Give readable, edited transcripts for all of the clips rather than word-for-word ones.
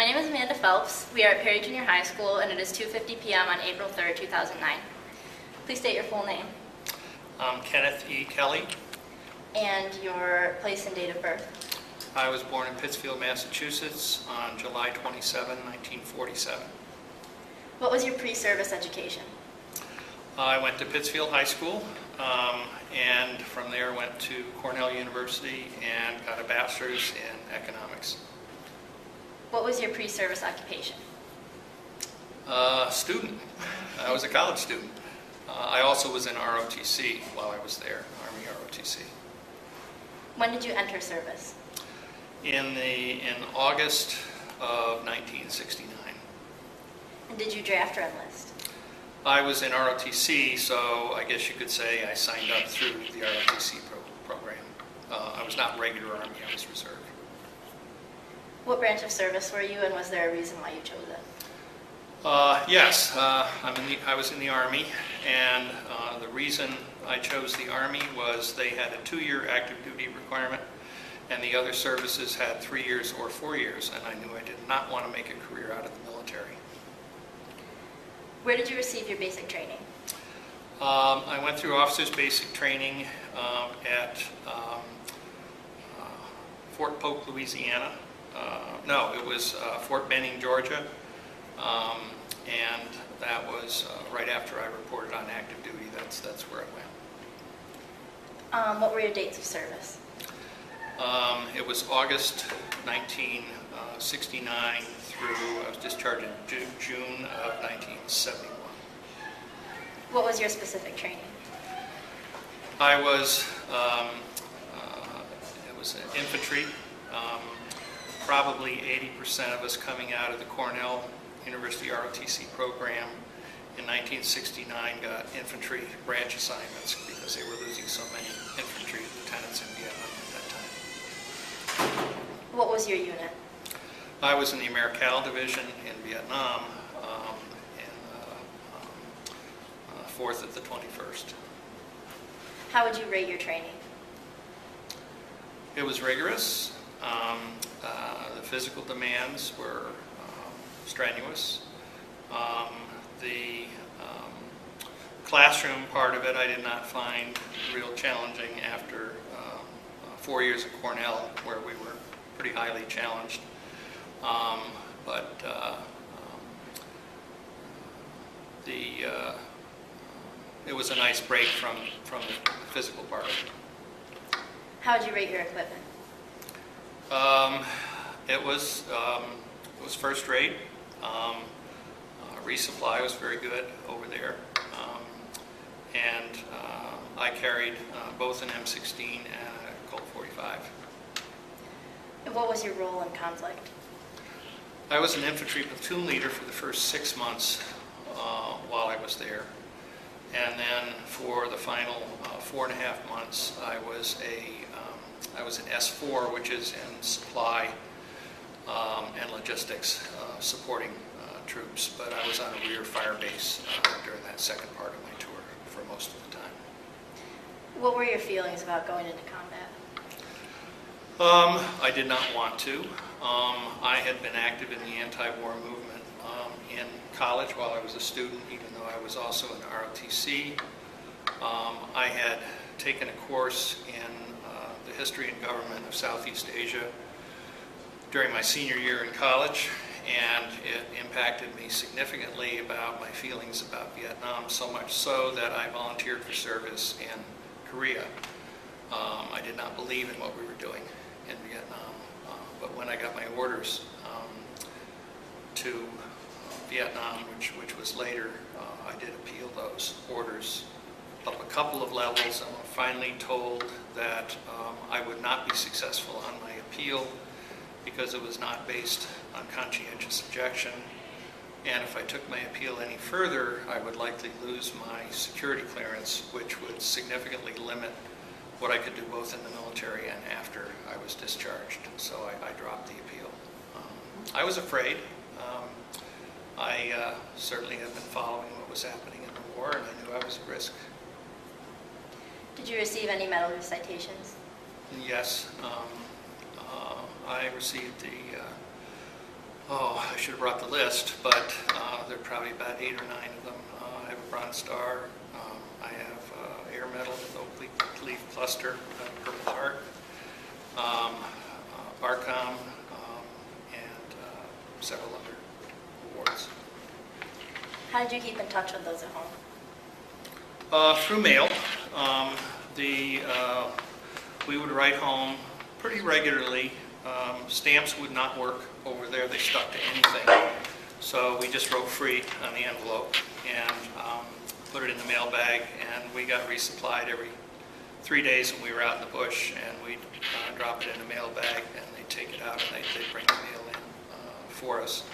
My name is Amanda Phelps. We are at Perry Junior High School, and it is 2:50 p.m. on April 3rd, 2009. Please state your full name. I'm Kenneth E. Kelly. And your place and date of birth. I was born in Pittsfield, Massachusetts on July 27, 1947. What was your pre-service education? I went to Pittsfield High School, and from there went to Cornell University and got a bachelor's in economics. What was your pre-service occupation? Student. I was a college student. I also was in ROTC while I was there, Army ROTC. When did you enter service? In August of 1969. And did you draft or enlist? I was in ROTC, so I guess you could say I signed up through the ROTC program. I was not regular Army, I was reserve. What branch of service were you, and was there a reason why you chose it? Yes, I was in the Army, and the reason I chose the Army was they had a 2-year active duty requirement, and the other services had 3 years or 4 years, and I knew I did not want to make a career out of the military. Where did you receive your basic training? I went through officers' basic training at Fort Polk, Louisiana. No, it was Fort Benning, Georgia, and that was right after I reported on active duty. That's where I went. What were your dates of service? It was August 1969 through, I was discharged in June of 1971. What was your specific training? I was, it was infantry. Probably 80% of us coming out of the Cornell University ROTC program in 1969 got infantry branch assignments because they were losing so many infantry lieutenants in Vietnam at that time. What was your unit? I was in the Americal division in Vietnam, and 4th at the 21st. How would you rate your training? It was rigorous. The physical demands were strenuous. The classroom part of it I did not find real challenging after 4 years at Cornell, where we were pretty highly challenged. It was a nice break from the physical part of it. How would you rate your equipment? It was first rate. Resupply was very good over there, and I carried both an M16 and a Colt 45. And what was your role in conflict? I was an infantry platoon leader for the first 6 months while I was there, and then for the final 4.5 months, I was an S4, which is in supply and logistics, supporting troops. But I was on a rear fire base during that second part of my tour for most of the time. What were your feelings about going into combat? I did not want to. I had been active in the anti-war movement in college while I was a student, even though I was also in ROTC. I had taken a course in the history and government of Southeast Asia during my senior year in college, and it impacted me significantly about my feelings about Vietnam, so much so that I volunteered for service in Korea. I did not believe in what we were doing in Vietnam, but when I got my orders to Vietnam, which was later, I did appeal those orders up a couple of levels, and was finally told that I would not be successful on my appeal because it was not based on conscientious objection, and if I took my appeal any further, I would likely lose my security clearance, which would significantly limit what I could do both in the military and after I was discharged. So I dropped the appeal. I was afraid. I certainly had been following what was happening in the war, and I knew I was at risk. Did you receive any medal or citations? Yes. I received the Oh, I should have brought the list, but there are probably about 8 or 9 of them. I have a Bronze Star. I have Air Medal with Oak Leaf Cluster, Purple Heart, ARCOM, and several other awards. How did you keep in touch with those at home? Through mail. We would write home pretty regularly. Stamps would not work over there. They stuck to anything. So we just wrote free on the envelope and put it in the mail bag, and we got resupplied every 3 days when we were out in the bush, and we'd drop it in a mail bag, and they'd take it out, and they'd bring the mail in for us.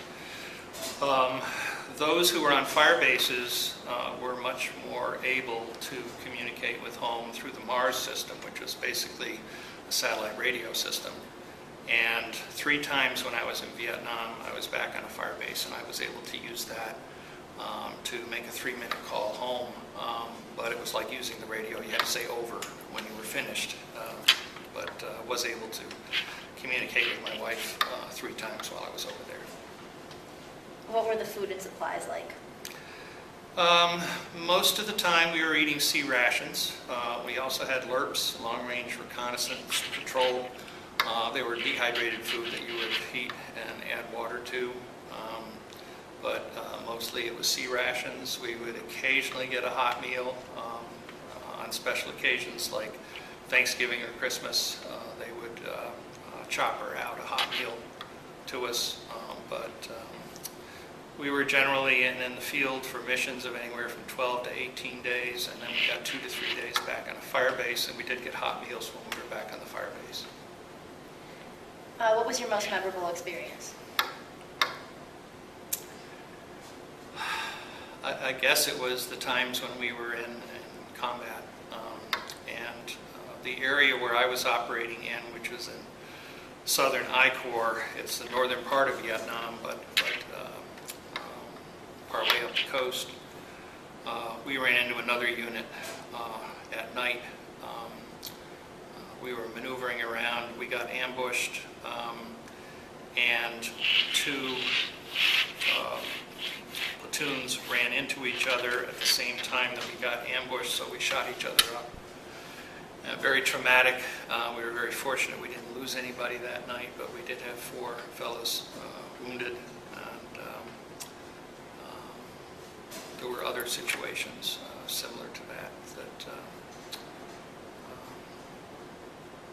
Those who were on fire bases were much more able to communicate with home through the MARS system, which was basically a satellite radio system. And 3 times when I was in Vietnam, I was back on a fire base, and I was able to use that to make a 3-minute call home. But it was like using the radio. You had to say over when you were finished. But was able to communicate with my wife 3 times while I was over there. What were the food and supplies like? Most of the time we were eating sea rations. We also had LRPs, long-range reconnaissance patrol. They were dehydrated food that you would heat and add water to. But mostly it was sea rations. We would occasionally get a hot meal on special occasions like Thanksgiving or Christmas. They would chopper out a hot meal to us. We were generally in the field for missions of anywhere from 12 to 18 days, and then we got 2 to 3 days back on a fire base, and we did get hot meals when we were back on the fire base. What was your most memorable experience? I guess it was the times when we were in combat, and the area where I was operating in, which was in southern I Corps. It's the northern part of Vietnam, but partway up the coast. We ran into another unit at night. We were maneuvering around. We got ambushed, and 2 platoons ran into each other at the same time that we got ambushed, so we shot each other up. Very traumatic. We were very fortunate we didn't lose anybody that night, but we did have 4 fellows wounded. There were other situations similar to that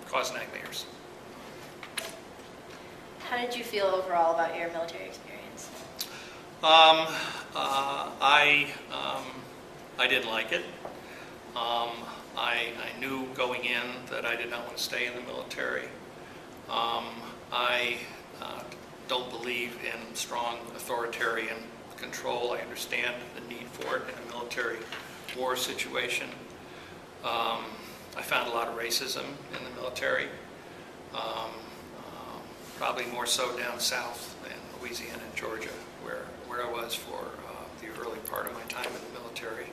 caused nightmares. How did you feel overall about your military experience? I didn't like it. I knew going in that I did not want to stay in the military. I don't believe in strong authoritarian control. I understand the need for it in a military war situation. I found a lot of racism in the military, probably more so down south in Louisiana and Georgia, where I was for the early part of my time in the military.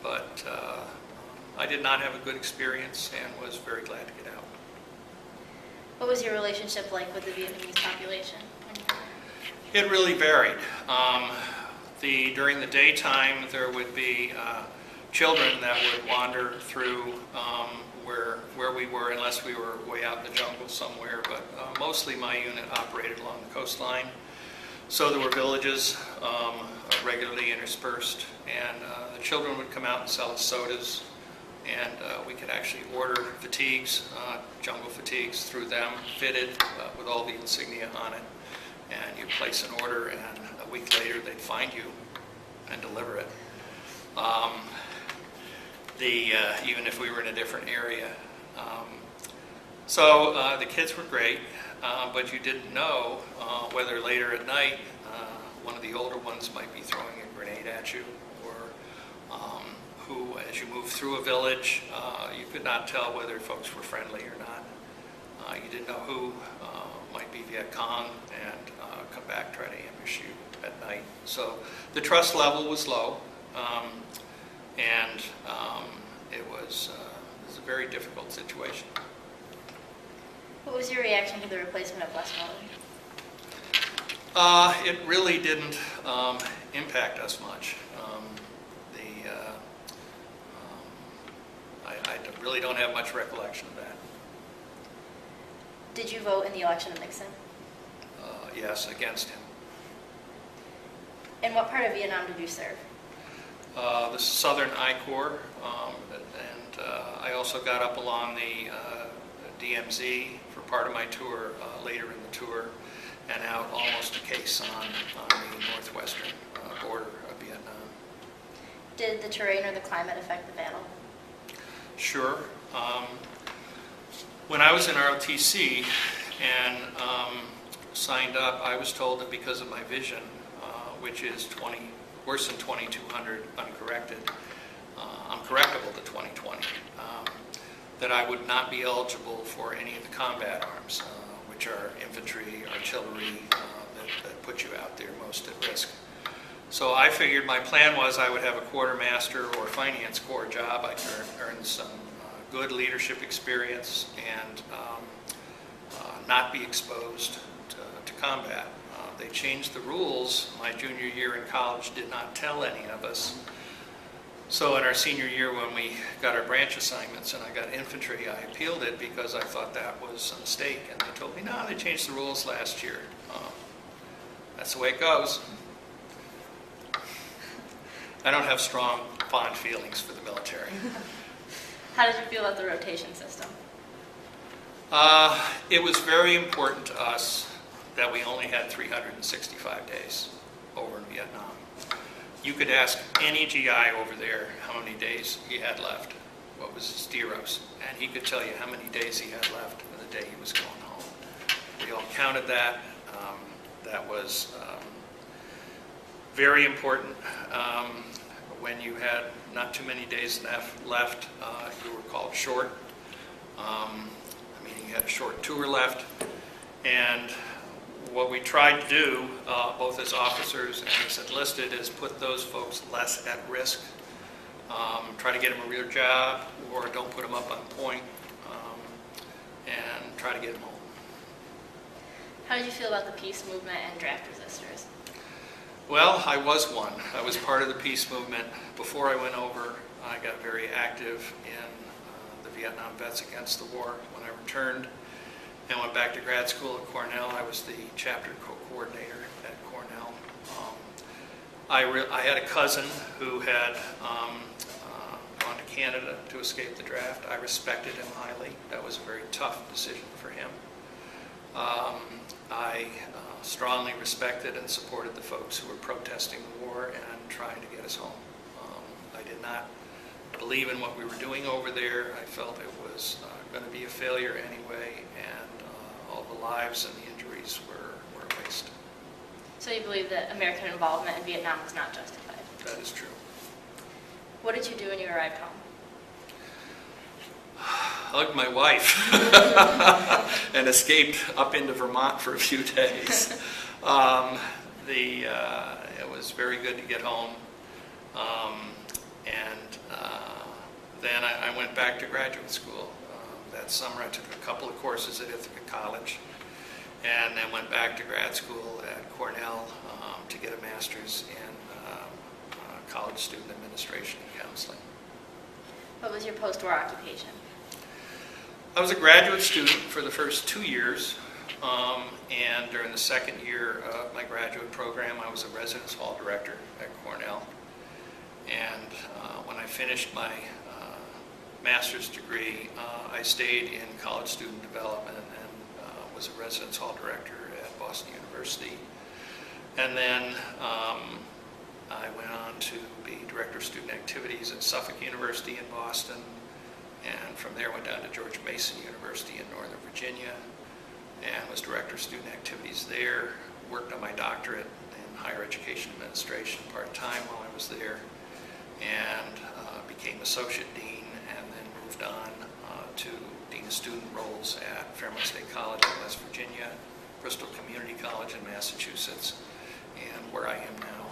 But I did not have a good experience and was very glad to get out. What was your relationship like with the Vietnamese population? It really varied. During the daytime, there would be children that would wander through where we were, unless we were way out in the jungle somewhere. But mostly my unit operated along the coastline. So there were villages regularly interspersed, and the children would come out and sell us sodas, and we could actually order fatigues, jungle fatigues, through them, fitted with all the insignia on it. And you place an order, and a week later they'd find you and deliver it. Even if we were in a different area. So the kids were great, but you didn't know whether later at night one of the older ones might be throwing a grenade at you, or who, as you moved through a village, you could not tell whether folks were friendly or not. You didn't know who might be Viet Cong and come back, try to ambush you at night. So the trust level was low, and it was a very difficult situation. What was your reaction to the replacement of Westmoreland? It really didn't impact us much. I really don't have much recollection of that. Did you vote in the election of Nixon? Yes, against him. In what part of Vietnam did you serve? The Southern I Corps, and I also got up along the DMZ for part of my tour later in the tour, and out almost to Khe Sanh on the northwestern border of Vietnam. Did the terrain or the climate affect the battle? Sure. When I was in ROTC and signed up, I was told that because of my vision, which is worse than 2200 uncorrected, I'm correctable to 20/20, that I would not be eligible for any of the combat arms, which are infantry, artillery, that put you out there most at risk. So I figured my plan was I would have a quartermaster or finance corps job. I could earn some good leadership experience and not be exposed to combat. They changed the rules my junior year in college, did not tell any of us. So in our senior year when we got our branch assignments and I got infantry, I appealed it because I thought that was a mistake. And they told me, no, they changed the rules last year. That's the way it goes. I don't have strong, fond feelings for the military. How did you feel about the rotation system? It was very important to us that we only had 365 days over in Vietnam. You could ask any GI over there how many days he had left, what was his DEROS, and he could tell you how many days he had left on the day he was going home. We all counted that. That was very important. When you had not too many days left, you were called short. Meaning you had a short tour left. And what we tried to do, both as officers and as enlisted, is put those folks less at risk. Try to get them a real job, or don't put them up on point, and try to get them home. How did you feel about the peace movement and draft resistors? Well, I was one. I was part of the peace movement. Before I went over, I got very active in the Vietnam Vets Against the War. When I returned and went back to grad school at Cornell, I was the chapter co-coordinator at Cornell. I had a cousin who had gone to Canada to escape the draft. I respected him highly. That was a very tough decision for him. I strongly respected and supported the folks who were protesting the war and trying to get us home. I did not believe in what we were doing over there. I felt it was going to be a failure anyway, and all the lives and the injuries were a waste. So you believe that American involvement in Vietnam was not justified? That is true. What did you do when you arrived home? Hugged my wife and escaped up into Vermont for a few days. It was very good to get home. Then I went back to graduate school. That summer I took a couple of courses at Ithaca College, and then went back to grad school at Cornell to get a master's in college student administration and counseling. What was your post-war occupation? I was a graduate student for the first 2 years, and during the second year of my graduate program, I was a residence hall director at Cornell. And when I finished my master's degree, I stayed in college student development and was a residence hall director at Boston University. And then I went on to be director of student activities at Suffolk University in Boston. And from there went down to George Mason University in Northern Virginia and was director of student activities there. Worked on my doctorate in higher education administration part-time while I was there, and became associate dean, and then moved on to dean of student roles at Fairmont State College in West Virginia, Bristol Community College in Massachusetts, and where I am now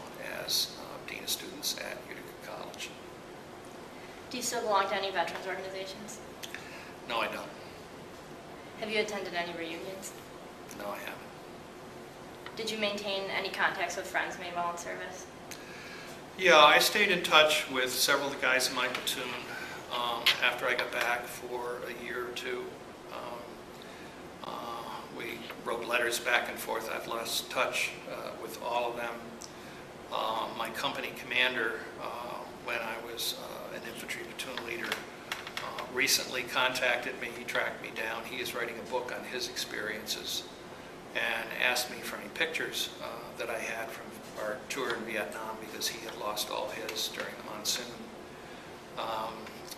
as dean of students at Utica College. Do you still belong to any veterans organizations? No, I don't. Have you attended any reunions? No, I haven't. Did you maintain any contacts with friends made while in service? Yeah, I stayed in touch with several of the guys in my platoon after I got back for a year or two. We wrote letters back and forth. I've lost touch with all of them. My company commander, when I was an infantry platoon leader, recently contacted me. He tracked me down. He is writing a book on his experiences and asked me for any pictures that I had from our tour in Vietnam, because he had lost all his during the monsoon.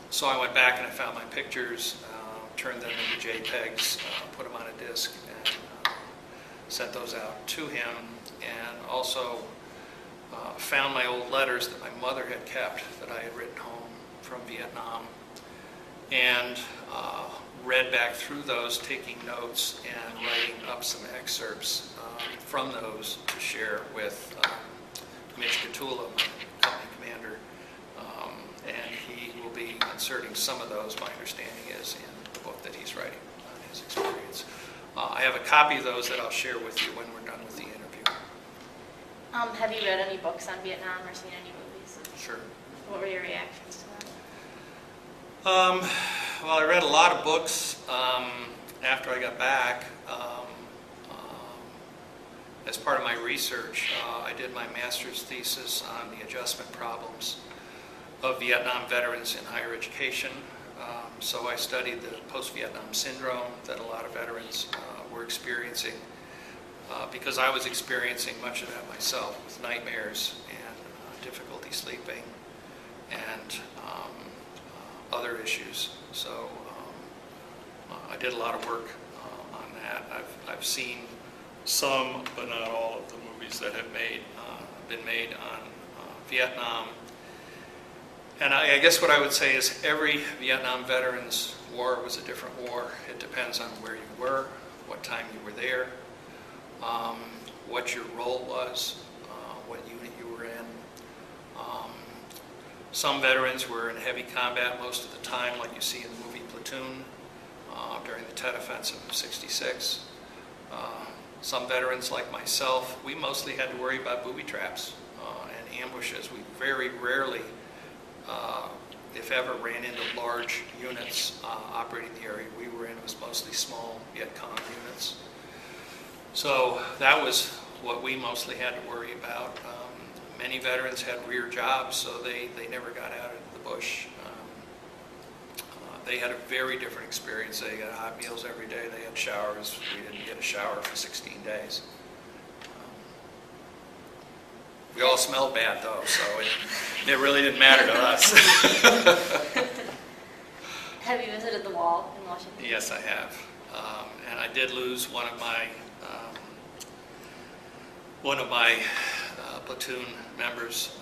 So I went back and I found my pictures, turned them into JPEGs, put them on a disc, and sent those out to him, and also found my old letters that my mother had kept that I had written home from Vietnam, and read back through those, taking notes and writing up some excerpts from those to share with Mitch Catula, my company commander, and he will be inserting some of those, my understanding is, in the book that he's writing on his experience. I have a copy of those that I'll share with you when we're done with the interview. Have you read any books on Vietnam or seen any movies? Sure. What were your reactions to them? Well, I read a lot of books after I got back. As part of my research, I did my master's thesis on the adjustment problems of Vietnam veterans in higher education. So I studied the post-Vietnam syndrome that a lot of veterans were experiencing, because I was experiencing much of that myself, with nightmares and difficulty sleeping and other issues. So I did a lot of work on that. I've seen some, but not all, of the movies that have been made on Vietnam. And I guess what I would say is every Vietnam veterans war was a different war. It depends on where you were, what time you were there, what your role was, what unit you were in. Some veterans were in heavy combat most of the time, like you see in the movie Platoon during the Tet Offensive of '66. Some veterans, like myself, we mostly had to worry about booby traps and ambushes. We very rarely, if ever, ran into large units operating the area we were in. It was mostly small Viet Cong units. So that was what we mostly had to worry about. Many veterans had rear jobs, so they never got out of the bush. They had a very different experience. They got hot meals every day. They had showers. We didn't get a shower for 16 days. We all smelled bad, though, so it really didn't matter to us. Have you visited the wall in Washington? Yes, I have. And I did lose one of my platoon members.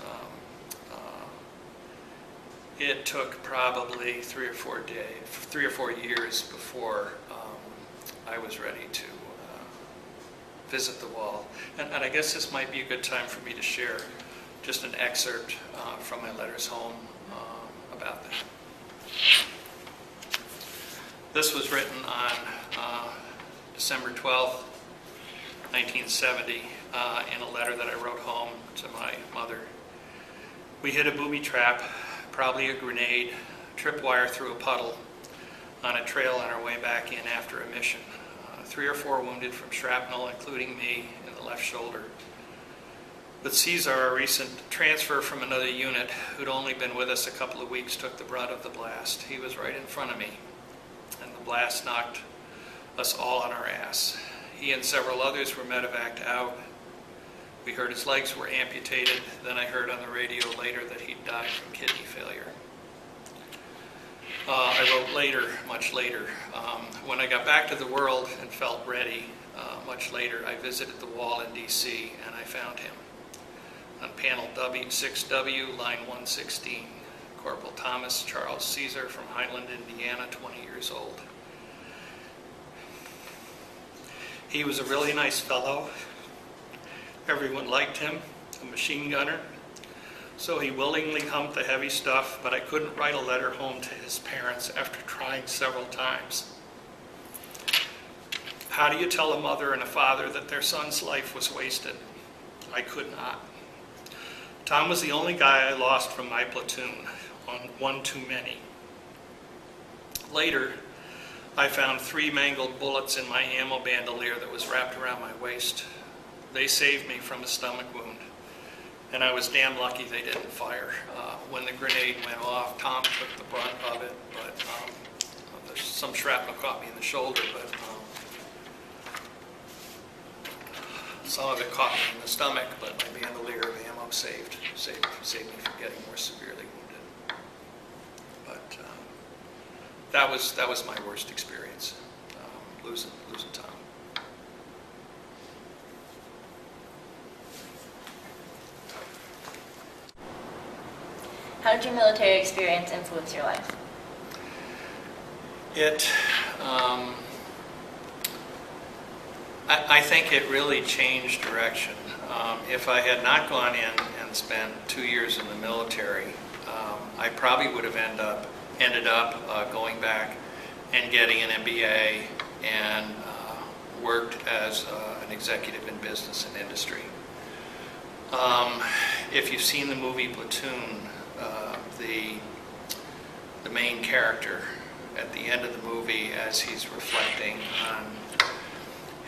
It took probably 3 or 4 years before I was ready to visit the wall. And I guess this might be a good time for me to share just an excerpt from my letters home about that. This was written on December 12th, 1970, in a letter that I wrote home to my mother. We hit a booby trap, probably a grenade, tripwire through a puddle on a trail on our way back in after a mission. 3 or 4 wounded from shrapnel, including me in the left shoulder. But Caesar, a recent transfer from another unit who'd only been with us a couple of weeks, took the brunt of the blast. He was right in front of me, and the blast knocked us all on our ass. He and several others were medevaced out. We heard his legs were amputated. Then I heard on the radio later that he'd died from kidney failure. I wrote later, much later, when I got back to the world and felt ready, much later, I visited the wall in D.C. and I found him. On panel 6W, line 116, Corporal Thomas Charles Caesar from Highland, Indiana, 20 years old. He was a really nice fellow. Everyone liked him, a machine gunner. So he willingly humped the heavy stuff, but I couldn't write a letter home to his parents after trying several times. How do you tell a mother and a father that their son's life was wasted? I could not. Tom was the only guy I lost from my platoon, on one too many. Later, I found 3 mangled bullets in my ammo bandolier that was wrapped around my waist. They saved me from a stomach wound, and I was damn lucky they didn't fire. When the grenade went off, Tom took the brunt of it, but some shrapnel caught me in the shoulder, but some of it caught me in the stomach, but my bandolier of ammo saved me from getting more severely wounded. But that was my worst experience, losing Tom. How did your military experience influence your life? I think it really changed direction. If I had not gone in and spent 2 years in the military, I probably would have ended up going back and getting an MBA and worked as an executive in business and industry. If you've seen the movie Platoon, the main character at the end of the movie, as he's reflecting on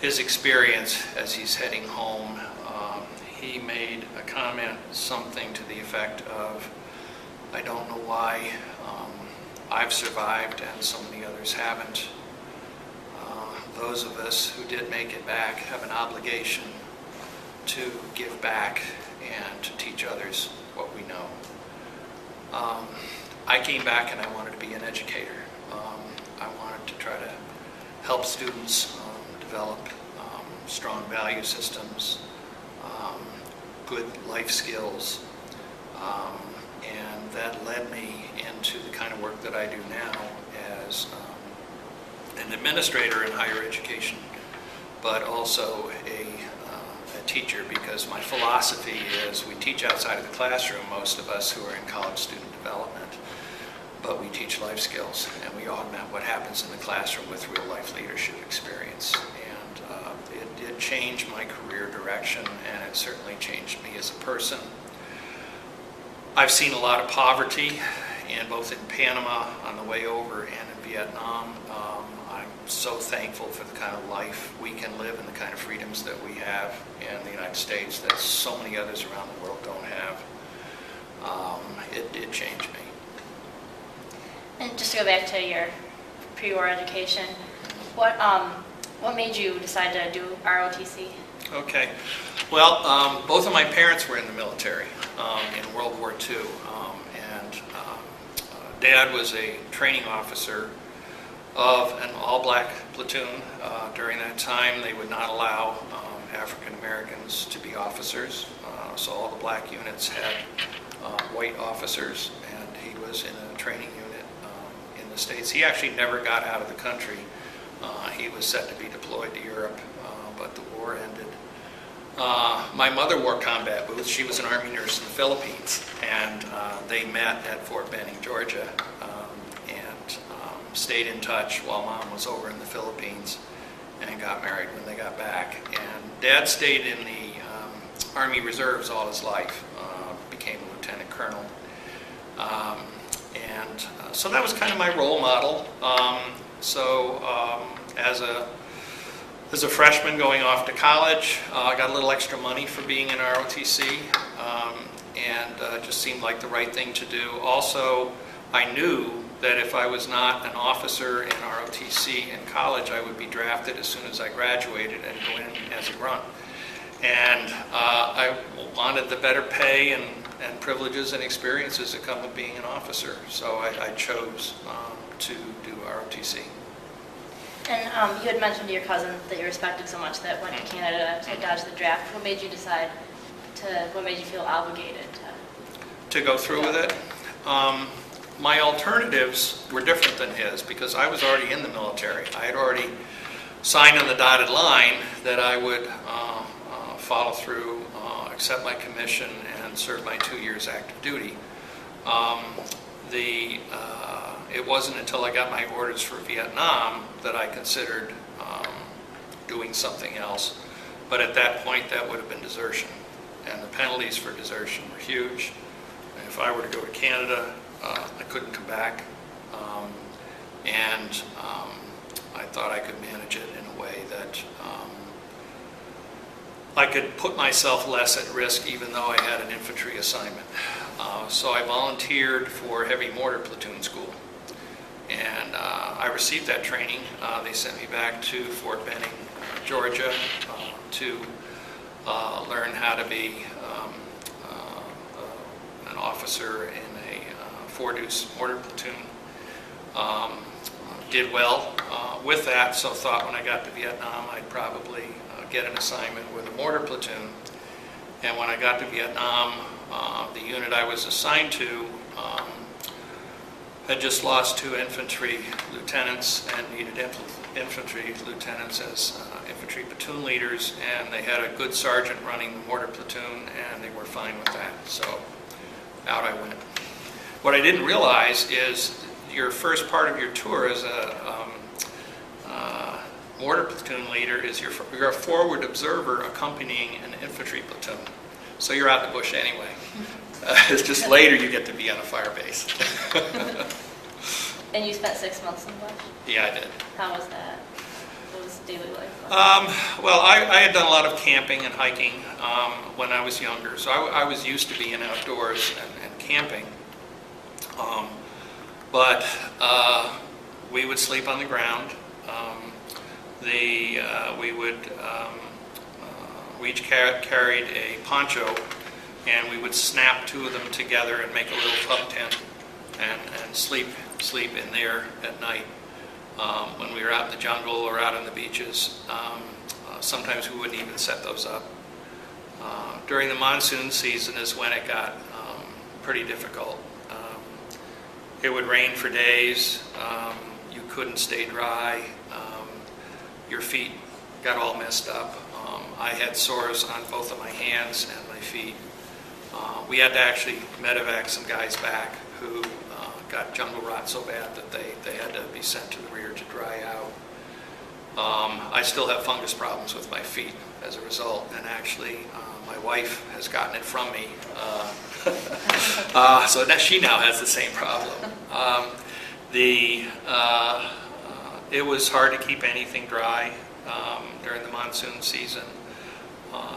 his experience as he's heading home, he made a comment, something to the effect of, I don't know why I've survived and so many others haven't. Those of us who did make it back have an obligation to give back and to teach others what we know. I came back and I wanted to be an educator. I wanted to try to help students develop strong value systems, good life skills, and that led me into the kind of work that I do now as an administrator in higher education, but also a teacher, because my philosophy is we teach outside of the classroom, most of us who are in college student development, but we teach life skills and we augment what happens in the classroom with real life leadership experience. And it did change my career direction, and it certainly changed me as a person. I've seen a lot of poverty, and both in Panama on the way over and in Vietnam. I'm so thankful for the kind of life we can live and the kind of freedoms that we have in the United States that so many others around the world don't have. It did change me. And just to go back to your pre-war education, what made you decide to do ROTC? Okay. Well, both of my parents were in the military in World War II, and Dad was a training officer of an all-black platoon. During that time, they would not allow African Americans to be officers, so all the black units had white officers, and he was in a training unit in the States. He actually never got out of the country. He was set to be deployed to Europe, but the war ended. My mother wore combat boots. She was an Army nurse in the Philippines, and they met at Fort Benning, Georgia, and stayed in touch while Mom was over in the Philippines, and got married when they got back. And Dad stayed in the Army Reserves all his life, became a lieutenant colonel. So that was kind of my role model. As a freshman going off to college, I got a little extra money for being in ROTC, and just seemed like the right thing to do. Also, I knew that if I was not an officer in ROTC in college, I would be drafted as soon as I graduated and go in as a grunt. And I wanted the better pay and privileges and experiences that come with being an officer. So I chose to do ROTC. And you had mentioned to your cousin that you respected so much that went to Canada to dodge the draft. What made you what made you feel obligated to go through with it? My alternatives were different than his, because I was already in the military. I had already signed on the dotted line that I would follow through, accept my commission, and serve my 2 years active duty. It wasn't until I got my orders for Vietnam that I considered doing something else. But at that point, that would have been desertion. And the penalties for desertion were huge. And if I were to go to Canada, I couldn't come back. I thought I could manage it in a way that I could put myself less at risk even though I had an infantry assignment. So I volunteered for heavy mortar platoon school. And I received that training. They sent me back to Fort Benning, Georgia, to learn how to be an officer in a 4-deuce mortar platoon. Did well with that, so thought when I got to Vietnam I'd probably get an assignment with a mortar platoon. And when I got to Vietnam, the unit I was assigned to had just lost 2 infantry lieutenants and needed infantry lieutenants as infantry platoon leaders, and they had a good sergeant running the mortar platoon, and they were fine with that, so out I went. What I didn't realize is your first part of your tour as a mortar platoon leader is you're a forward observer accompanying an infantry platoon, so you're out in the bush anyway. It's just later you get to be on a fire base. And you spent 6 months in the bush? Yeah, I did. How was that? What was daily life like? Well, I had done a lot of camping and hiking when I was younger, so I was used to being outdoors and camping. But we would sleep on the ground. We each carried a poncho, and we would snap 2 of them together and make a little pub tent and sleep in there at night. When we were out in the jungle or out on the beaches, sometimes we wouldn't even set those up. During the monsoon season is when it got pretty difficult. It would rain for days. You couldn't stay dry. Your feet got all messed up. I had sores on both of my hands and my feet. We had to actually medevac some guys back who got jungle rot so bad that they had to be sent to the rear to dry out. I still have fungus problems with my feet as a result, and actually my wife has gotten it from me. So that she now has the same problem. It was hard to keep anything dry during the monsoon season.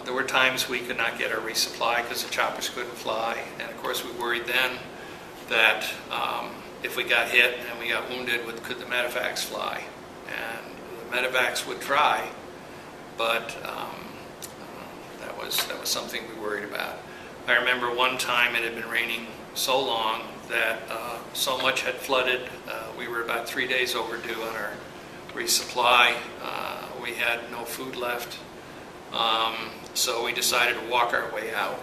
There were times we could not get our resupply because the choppers couldn't fly, and of course we worried then that if we got hit and we got wounded, could the medevacs fly? And the medevacs would try, but that was something we worried about. I remember one time it had been raining so long that so much had flooded. We were about 3 days overdue on our resupply. We had no food left. So we decided to walk our way out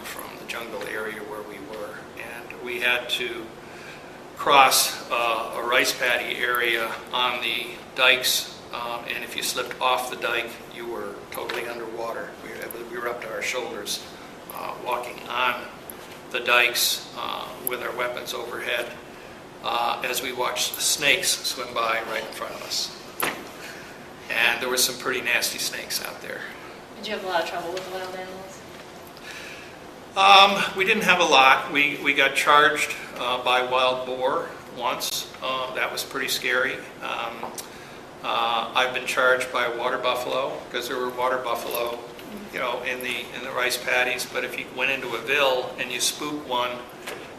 from the jungle area where we were. And we had to cross a rice paddy area on the dikes. And if you slipped off the dike, you were totally underwater. We were up to our shoulders walking on the dikes with our weapons overhead as we watched the snakes swim by right in front of us. And there were some pretty nasty snakes out there. Did you have a lot of trouble with wild animals? We didn't have a lot. We got charged by wild boar once. That was pretty scary. I've been charged by water buffalo because there were water buffalo, in the rice paddies. But if you went into a ville and you spook one,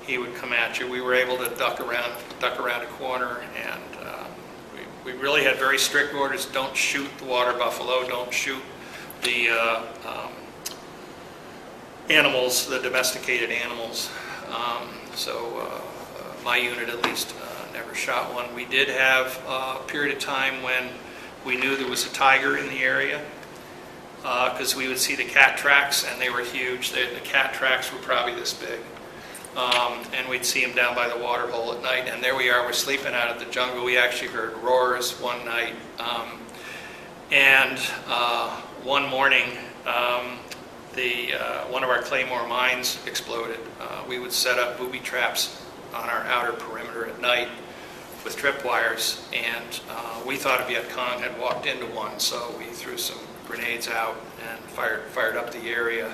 he would come at you. We were able to duck around a corner, and we really had very strict orders: don't shoot the water buffalo, don't shoot the animals, the domesticated animals. So my unit at least never shot one. We did have a period of time when we knew there was a tiger in the area because we would see the cat tracks, and they were huge. The cat tracks were probably this big. And we'd see them down by the water hole at night, and there we are, we're sleeping out of the jungle. We actually heard roars one night. One morning, one of our Claymore mines exploded. We would set up booby traps on our outer perimeter at night with tripwires, and we thought a Viet Cong had walked into one, so we threw some grenades out and fired up the area,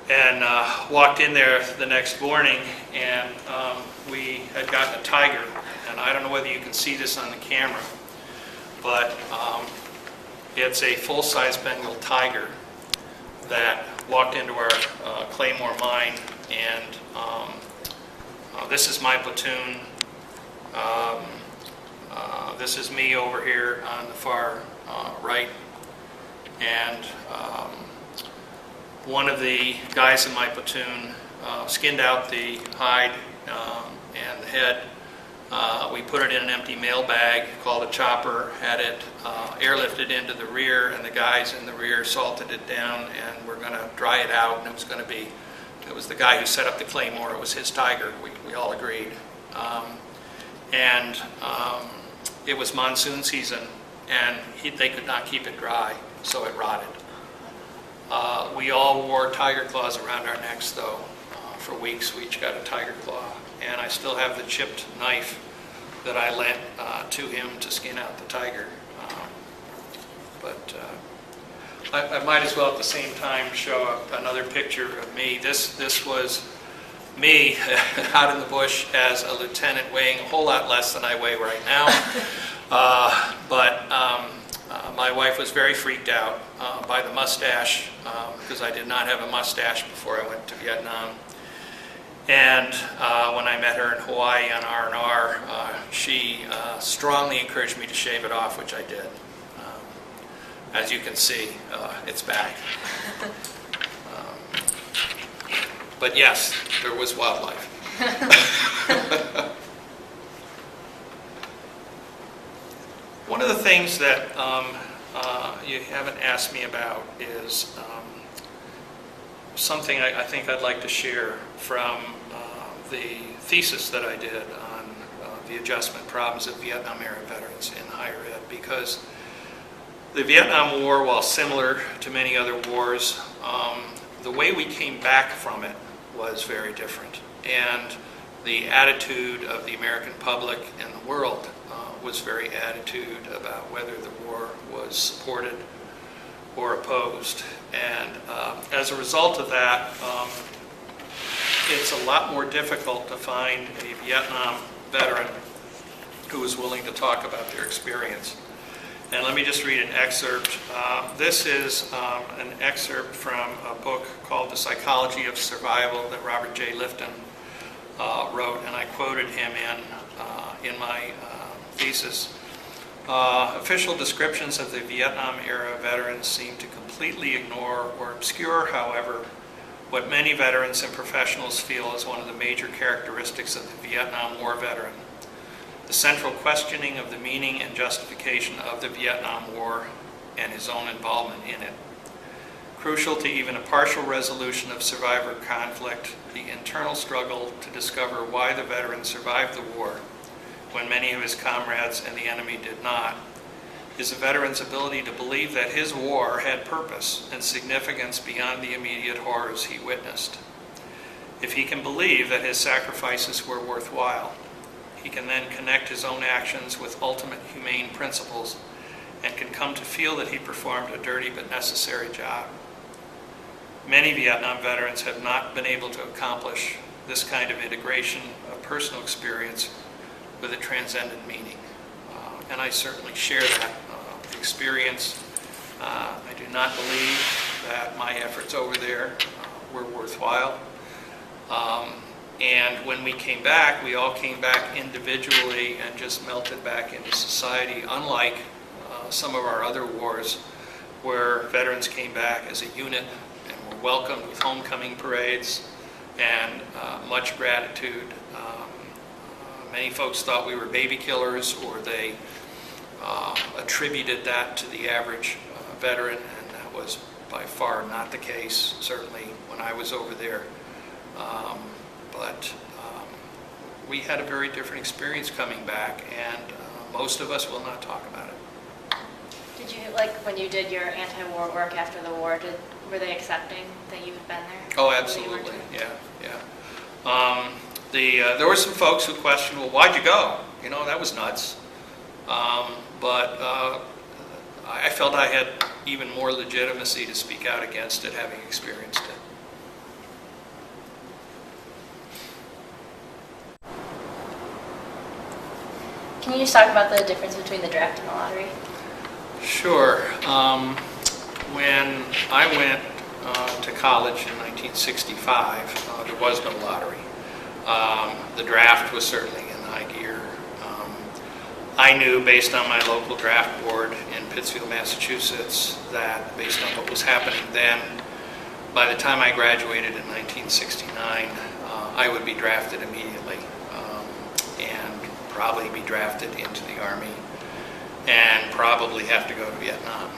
and walked in there the next morning, and we had gotten a tiger, and I don't know whether you can see this on the camera, but it's a full-size Bengal tiger that walked into our Claymore mine, and this is my platoon. This is me over here on the far right, and one of the guys in my platoon skinned out the hide and the head. We put it in an empty mail bag, called a chopper, had it airlifted into the rear, and the guys in the rear salted it down, and we're going to dry it out, and it was the guy who set up the Claymore. It was his tiger. We all agreed. It was monsoon season, and they could not keep it dry, so it rotted. We all wore tiger claws around our necks, though. For weeks, we each got a tiger claw, and I still have the chipped knife that I lent to him to skin out the tiger. I might as well at the same time show another picture of me. This was me out in the bush as a lieutenant, weighing a whole lot less than I weigh right now. My wife was very freaked out by the mustache, because I did not have a mustache before I went to Vietnam. And when I met her in Hawaii on R&R, she strongly encouraged me to shave it off, which I did. As you can see, it's back. But yes, there was wildlife. One of the things that you haven't asked me about is something I think I'd like to share from the thesis that I did on the adjustment problems of Vietnam-era veterans in higher ed, because the Vietnam War, while similar to many other wars, the way we came back from it was very different. And the attitude of the American public and the world was very attitude about whether the war was supported or opposed. And as a result of that, it's a lot more difficult to find a Vietnam veteran who is willing to talk about their experience. And let me just read an excerpt. This is an excerpt from a book called The Psychology of Survival that Robert J. Lifton wrote, and I quoted him in my thesis. Official descriptions of the Vietnam-era veterans seem to completely ignore or obscure, however, what many veterans and professionals feel is one of the major characteristics of the Vietnam War veteran: the central questioning of the meaning and justification of the Vietnam War and his own involvement in it. Crucial to even a partial resolution of survivor conflict, the internal struggle to discover why the veteran survived the war when many of his comrades and the enemy did not, is a veteran's ability to believe that his war had purpose and significance beyond the immediate horrors he witnessed. If he can believe that his sacrifices were worthwhile, he can then connect his own actions with ultimate humane principles and can come to feel that he performed a dirty but necessary job. Many Vietnam veterans have not been able to accomplish this kind of integration of personal experience with a transcendent meaning. And I certainly share that experience. I do not believe that my efforts over there were worthwhile. And when we came back, we all came back individually and just melted back into society, unlike some of our other wars where veterans came back as a unit and were welcomed with homecoming parades and much gratitude. Many folks thought we were baby killers, or they attributed that to the average veteran, and that was by far not the case, certainly when I was over there. But we had a very different experience coming back, and most of us will not talk about it. Did you, like, when you did your anti-war work after the war, were they accepting that you had been there? Oh, absolutely, yeah. There were some folks who questioned, well, why'd you go? you know, that was nuts. But I felt I had even more legitimacy to speak out against it, having experienced it. Can you just talk about the difference between the draft and the lottery? Sure. When I went to college in 1965, there was no lottery. The draft was certainly in high gear. I knew, based on my local draft board in Pittsfield, Massachusetts, that based on what was happening then, by the time I graduated in 1969, I would be drafted immediately and probably be drafted into the Army and probably have to go to Vietnam.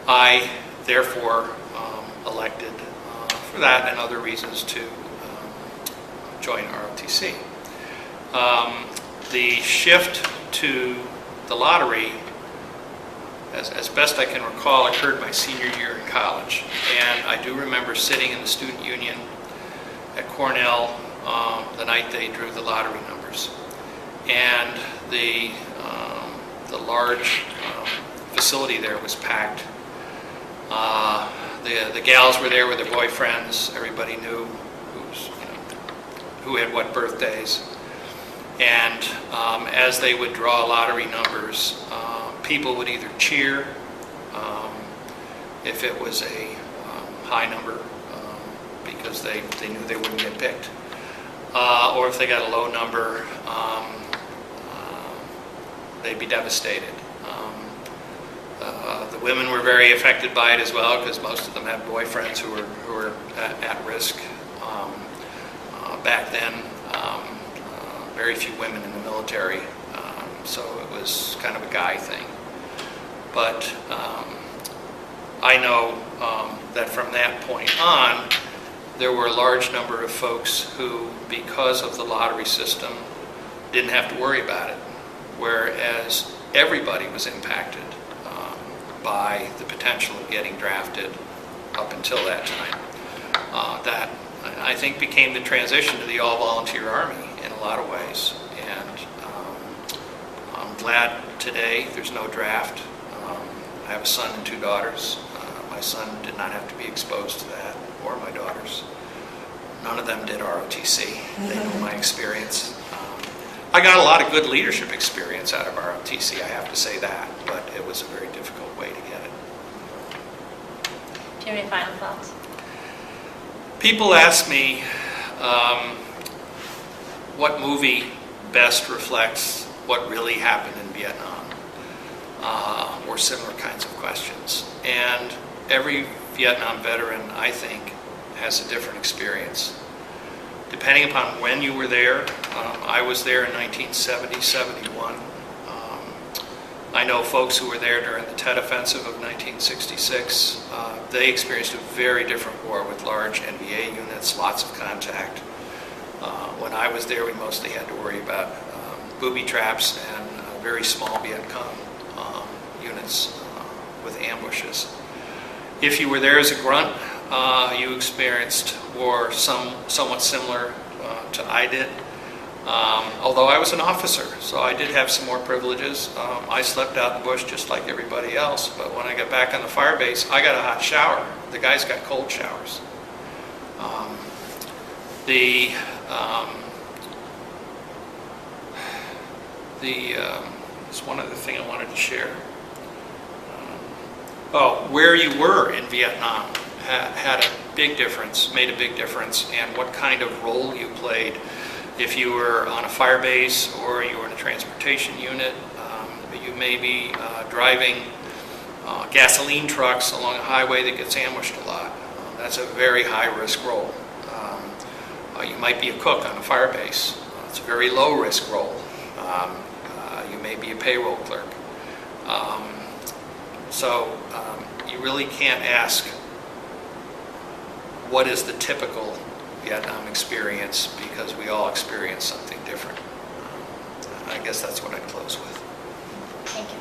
I therefore elected for that and other reasons to join ROTC. The shift to the lottery, as best I can recall, occurred my senior year in college. And I do remember sitting in the student union at Cornell the night they drew the lottery numbers. And the large facility there was packed. The gals were there with their boyfriends. Everybody knew who had what birthdays. And as they would draw lottery numbers, people would either cheer if it was a high number because they knew they wouldn't get picked, or if they got a low number, they'd be devastated. The women were very affected by it as well because most of them had boyfriends who were at risk. Back then, very few women in the military, so it was kind of a guy thing. But I know that from that point on, there were a large number of folks who, because of the lottery system, didn't have to worry about it, whereas everybody was impacted by the potential of getting drafted up until that time. That, I think, became the transition to the all-volunteer Army in a lot of ways. And I'm glad today there's no draft. I have a son and 2 daughters. My son did not have to be exposed to that, or my daughters. None of them did ROTC. They know my experience. I got a lot of good leadership experience out of ROTC, I have to say that, but it was a very difficult way to get it. Do you have any final thoughts? People ask me what movie best reflects what really happened in Vietnam, or similar kinds of questions. And every Vietnam veteran, I think, has a different experience. Depending upon when you were there, I was there in 1970, 71. I know folks who were there during the Tet Offensive of 1966. They experienced a very different war with large NVA units, lots of contact. When I was there, we mostly had to worry about booby traps and very small Viet Cong units with ambushes. If you were there as a grunt, you experienced war somewhat similar to I did. Although I was an officer, so I did have some more privileges. I slept out in the bush just like everybody else, but when I got back on the fire base, I got a hot shower. The guys got cold showers. There's one other thing I wanted to share. Where you were in Vietnam had a big difference, made a big difference, and what kind of role you played. If you were on a fire base or you were in a transportation unit, you may be driving gasoline trucks along a highway that gets ambushed a lot. That's a very high-risk role. You might be a cook on a fire base. It's a very low-risk role. You may be a payroll clerk. So you really can't ask what is the typical Vietnam experience, because we all experience something different. I guess that's what I'd close with. Thank you.